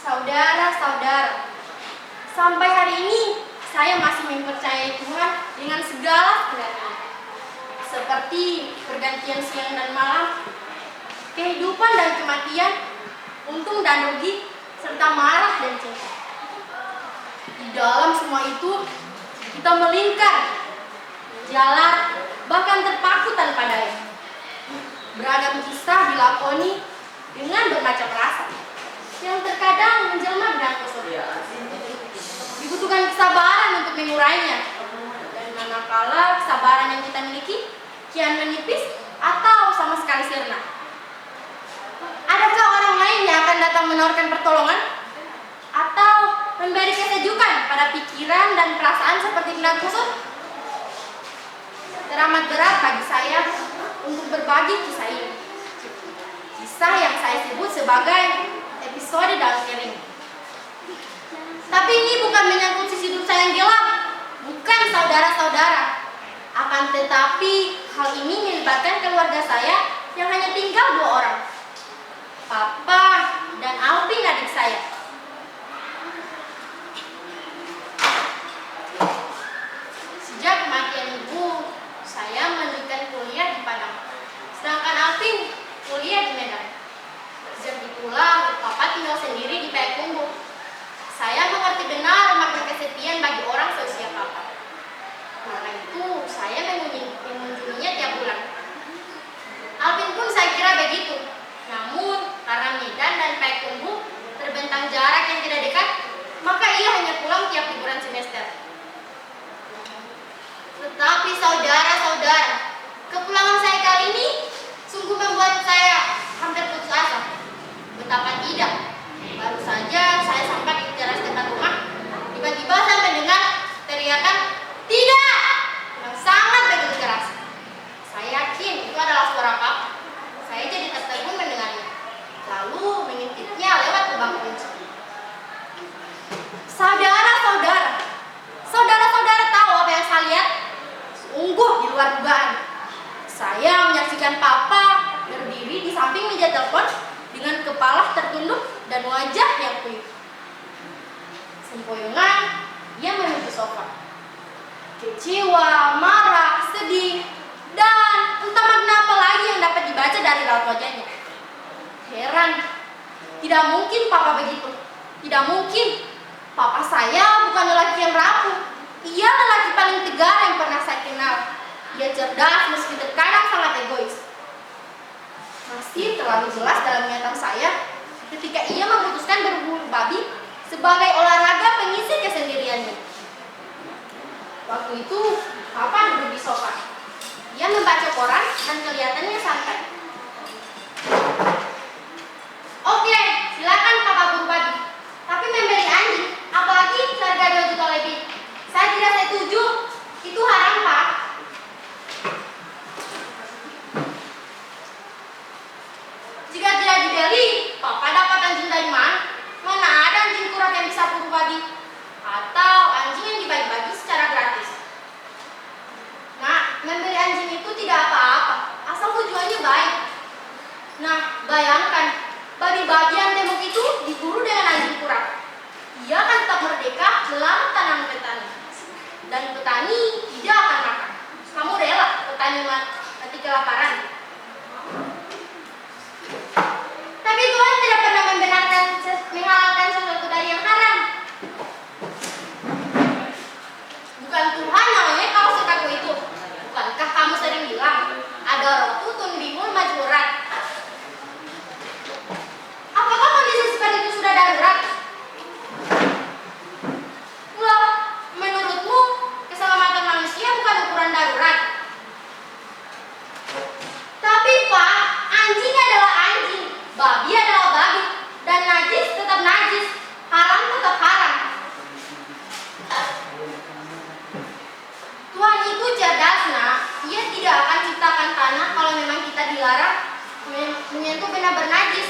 Saudara-saudara, sampai hari ini saya masih mempercayai Tuhan dengan segala kebenarannya, seperti pergantian siang dan malam, kehidupan dan kematian, untung dan rugi, serta marah dan cinta. Di dalam semua itu, kita melingkar, jalan, bahkan terpaku tanpa daya. Beragam kisah dilakoni dengan bermacam rasa, yang terkadang menjelma dengan kesulitan. Dibutuhkan kesabaran untuk mengurainya, dan manakala kesabaran yang kita miliki kian menipis atau sama sekali sirna. Adakah orang lain yang akan datang menawarkan pertolongan atau memberi kesejukan pada pikiran dan perasaan seperti benang kusut? Teramat berat bagi saya untuk berbagi kisah ini. Kisah yang saya sebut sebagai episode daun kering. Tapi ini bukan menyangkut sisi hidup saya yang gelap, bukan saudara-saudara. Akan tetapi hal ini melibatkan keluarga saya yang hanya tinggal 2 orang, Papa dan Alvin adik saya. Sejak kematian ibu, saya melanjutkan kuliah di Padang, sedangkan Alvin kuliah di Medan. Sejak itulah Papa tinggal sendiri di Payakumbuh. Saya mengerti benar makna kesepian bagi orang seusia Papa. Karena itu saya mengunjunginya tiap bulan. Alvin pun saya kira begitu. Namun karena Medan dan Payakumbuh terbentang jarak yang tidak dekat, maka ia hanya pulang tiap liburan semester. Tetapi saudara-saudara, kepulangan saya kali ini sungguh membuat saya hampir putus asa. Betapa tidak, baru saja saya sampai di teras dekat rumah, tiba-tiba saya mendengar teriakan "tidak!" yang sangat begitu keras. Saya yakin itu adalah suara Papa. Saya jadi tertegun mendengarnya, lalu mengintipnya lewat lubang kunci. Saudara-saudara tahu apa yang saya lihat? Sungguh di luar dugaan. Saya menyaksikan Papa berdiri di samping meja telepon dengan kepala tertunduk dan wajah yang kuyup. Sempoyongan, dia menuju sofa. Kecewa, marah, sedih, dan entah makna apa lagi yang dapat dibaca dari raut wajahnya. Heran, tidak mungkin Papa begitu. Tidak mungkin. Papa saya bukan lelaki yang rapuh. Ia lelaki paling tegar yang pernah saya kenal. Ia cerdas meski terkadang sangat egois. Masih terlalu jelas dalam ingatan saya ketika ia memutuskan berburu babi sebagai olahraga pengisi kesendiriannya. Waktu itu, Papa duduk di sofa. Ia membaca koran dan kelihatannya santai. Oke, silakan Papa buru babi. Tapi membeli anjing, apalagi harga 2 juta lebih. Saya tidak setuju. Itu haram, Pak. Jika tidak dibeli, Papa dapat anjing dari mana? Mana ada anjing kurang yang bisa buru babi? Atau anjing yang dibagi-bagi secara gratis? Nah, membeli anjing itu tidak apa-apa, asal tujuannya baik. Nah, bayangkan, babi-babi yang temuk itu diburu dengan anjing kurang. Ia akan tetap merdeka melarang tanaman petani. Dan petani tidak akan makan. Kamu rela petani mati kelaparan? Tapi Tuhan tidak pernah menghalalkan sesuatu dari yang haram. Bukan Tuhan namanya kau sekaku itu. Bukankah kamu sering bilang ada roh tutun bimul majmurat? Apakah kondisi seperti itu sudah darurat? Loh, menurutmu keselamatan manusia bukan ukuran darurat? Tapi Pak, anjing adalah anjing, babi adalah babi, dan najis tetap najis, haram tetap haram. Tuhan itu cerdas, nak. Ia tidak akan ciptakan tanah kalau memang kita dilarang menyentuh benda bernajis.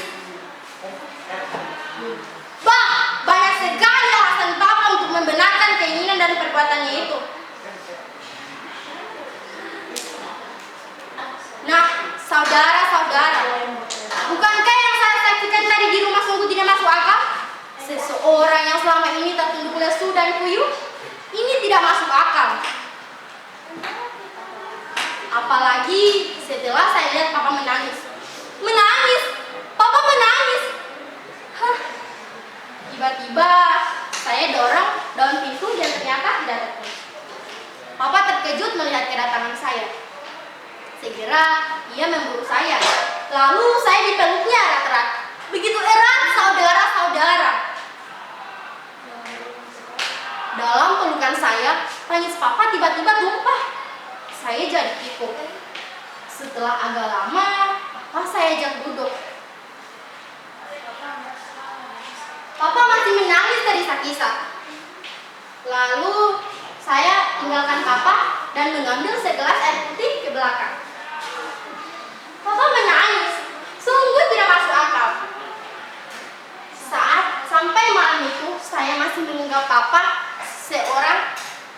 Bah, banyak sekali alasan Papa untuk membenarkan keinginan dan perbuatannya itu. Nah, saudara-saudara, bukankah yang saya saksikan tadi di rumah sungguh tidak masuk akal? selama ini tertunduk lesu dan kuyup, ini tidak masuk akal. Apalagi setelah saya lihat papa menangis. Menangis! Papa menangis! Hah. Tiba-tiba saya dorong daun pintu dan ternyata tidak terkunci. Papa terkejut melihat kedatangan saya. Segera ia memburu saya. Lalu saya dipeluknya erat-erat. Begitu erat, saudara-saudara. Dalam pelukan saya, tangis papa tiba-tiba tumpah. Saya jadi pikuk. Setelah agak lama, papa saya ajak duduk. Papa masih menangis terisak-isak. Lalu saya tinggalkan papa dan mengambil segelas air putih ke belakang. Papa menangis, sungguh tidak masuk akal. Saat sampai malam itu, saya masih meninggal papa seorang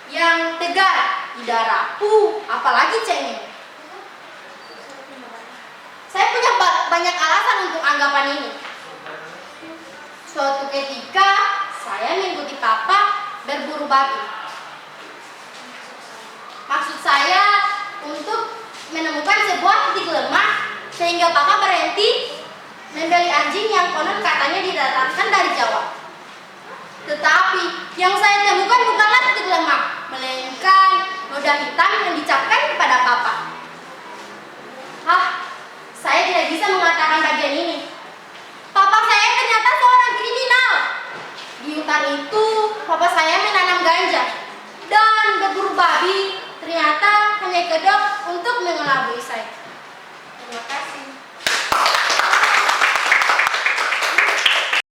yang tegar, tidak rapuh, apalagi cengeng. Saya punya banyak alasan untuk anggapan ini. Suatu ketika, saya mengikuti papa berburu babi. Maksud saya untuk menemukan sebuah titik lemah sehingga papa berhenti membeli anjing yang konon katanya didatangkan dari Jawa. Tetapi yang saya temukan bukanlah titik lemah, melainkan noda hitam yang dicapkan kepada papa. Saya tidak bisa mengatakan bagian ini. Papa saya ternyata seorang kriminal. Di hutan itu, papa saya menanam ganja dan berburu babi. Ternyata hanya kedok untuk mengelabui saya.